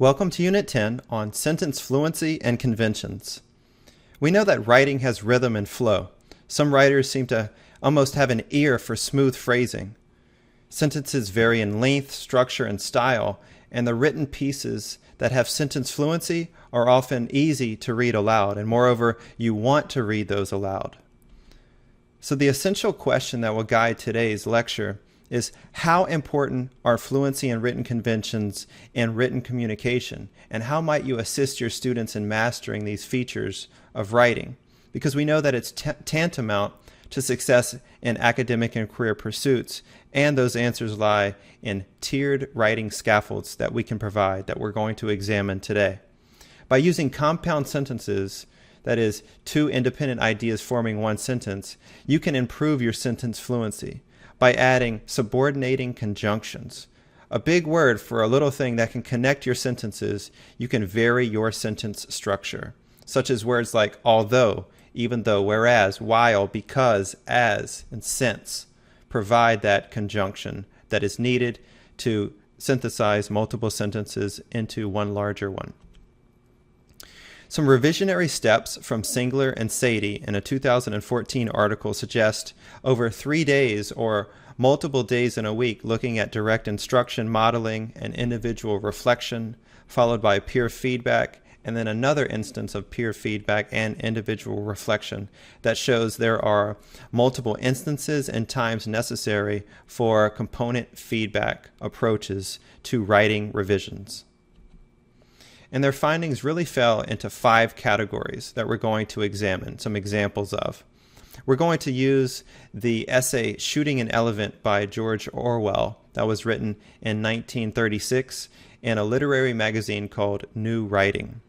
Welcome to Unit 10 on sentence fluency and conventions. We know that writing has rhythm and flow. Some writers seem to almost have an ear for smooth phrasing. Sentences vary in length, structure, and style, and the written pieces that have sentence fluency are often easy to read aloud, and moreover, you want to read those aloud. So the essential question that will guide today's lecture is how important are fluency and written conventions in written communication, and how might you assist your students in mastering these features of writing? Because we know that it's tantamount to success in academic and career pursuits, and those answers lie in tiered writing scaffolds that we can provide that we're going to examine today. By using compound sentences, that is, two independent ideas forming one sentence, you can improve your sentence fluency by adding subordinating conjunctions. A big word for a little thing that can connect your sentences. You can vary your sentence structure, such as words like although, even though, whereas, while, because, as, and since provide that conjunction that is needed to synthesize multiple sentences into one larger one. Some revisionary steps from Singler and Sadie in a 2014 article suggest over 3 days or multiple days in a week looking at direct instruction, modeling, and individual reflection, followed by peer feedback, and then another instance of peer feedback and individual reflection that shows there are multiple instances and times necessary for component feedback approaches to writing revisions. And their findings really fell into 5 categories that we're going to examine some examples of. We're going to use the essay Shooting an Elephant by George Orwell that was written in 1936 in a literary magazine called New Writing.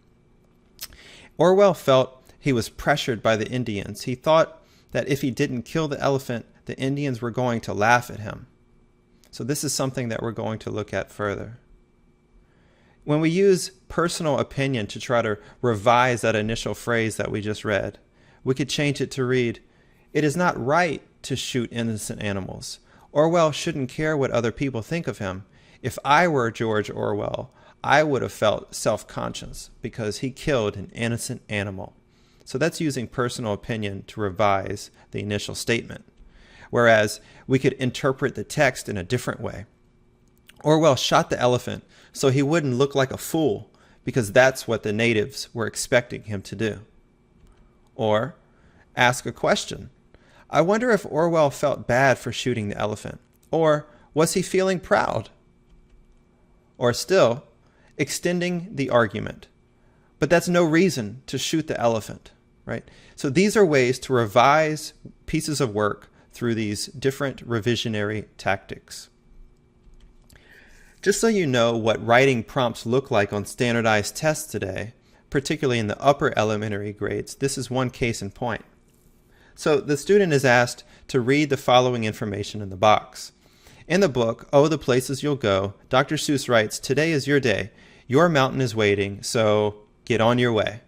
Orwell felt he was pressured by the Indians. He thought that if he didn't kill the elephant, the Indians were going to laugh at him. So this is something that we're going to look at further. When we use personal opinion to try to revise that initial phrase that we just read, we could change it to read, "It is not right to shoot innocent animals. Orwell shouldn't care what other people think of him. If I were George Orwell, I would have felt self-conscious because he killed an innocent animal." So that's using personal opinion to revise the initial statement. Whereas we could interpret the text in a different way. Orwell shot the elephant so he wouldn't look like a fool, because that's what the natives were expecting him to do. Or ask a question. I wonder if Orwell felt bad for shooting the elephant. Or was he feeling proud? Or still, extending the argument. But that's no reason to shoot the elephant, right? So these are ways to revise pieces of work through these different revisionary tactics. Just so you know what writing prompts look like on standardized tests today, particularly in the upper elementary grades, this is one case in point. So the student is asked to read the following information in the box. In the book, Oh, the Places You'll Go, Dr. Seuss writes, "Today is your day. Your mountain is waiting, so get on your way."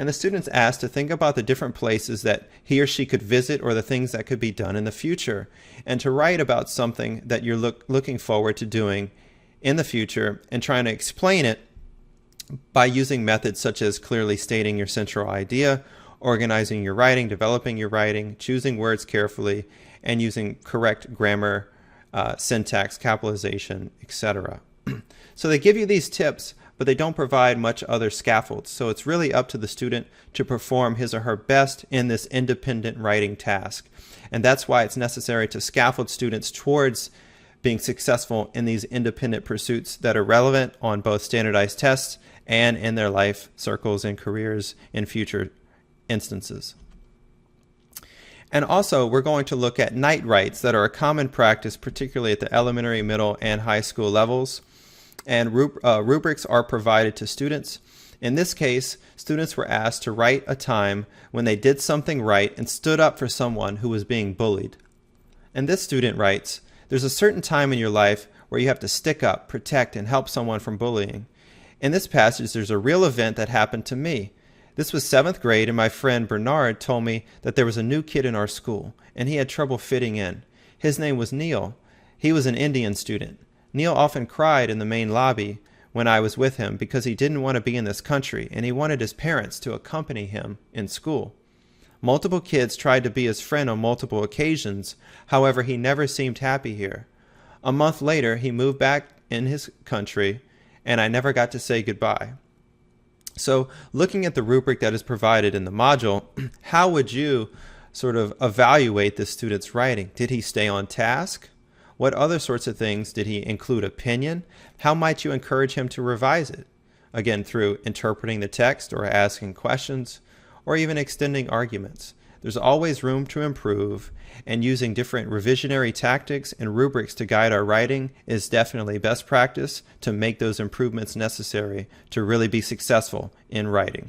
And the student's asked to think about the different places that he or she could visit or the things that could be done in the future, and to write about something that you're looking forward to doing in the future and trying to explain it by using methods such as clearly stating your central idea, organizing your writing, developing your writing, choosing words carefully, and using correct grammar, syntax, capitalization, etc. So they give you these tips, but they don't provide much other scaffolds. So it's really up to the student to perform his or her best in this independent writing task. And that's why it's necessary to scaffold students towards being successful in these independent pursuits that are relevant on both standardized tests and in their life circles and careers in future instances. And also, we're going to look at night writes that are a common practice, particularly at the elementary, middle, and high school levels. And rubrics are provided to students. In this case, students were asked to write a time when they did something right and stood up for someone who was being bullied. And this student writes, "There's a certain time in your life where you have to stick up, protect, and help someone from bullying. In this passage, there's a real event that happened to me. This was 7th grade, and my friend Bernard told me that there was a new kid in our school, and he had trouble fitting in. His name was Neil. He was an Indian student. Neil often cried in the main lobby when I was with him because he didn't want to be in this country and he wanted his parents to accompany him in school. Multiple kids tried to be his friend on multiple occasions. However, he never seemed happy here. A month later, he moved back in his country, and I never got to say goodbye. So, looking at the rubric that is provided in the module, how would you sort of evaluate the student's writing? Did he stay on task? What other sorts of things did he include opinion? How might you encourage him to revise it? Again, through interpreting the text or asking questions, or even extending arguments. There's always room to improve, and using different revisionary tactics and rubrics to guide our writing is definitely best practice to make those improvements necessary to really be successful in writing.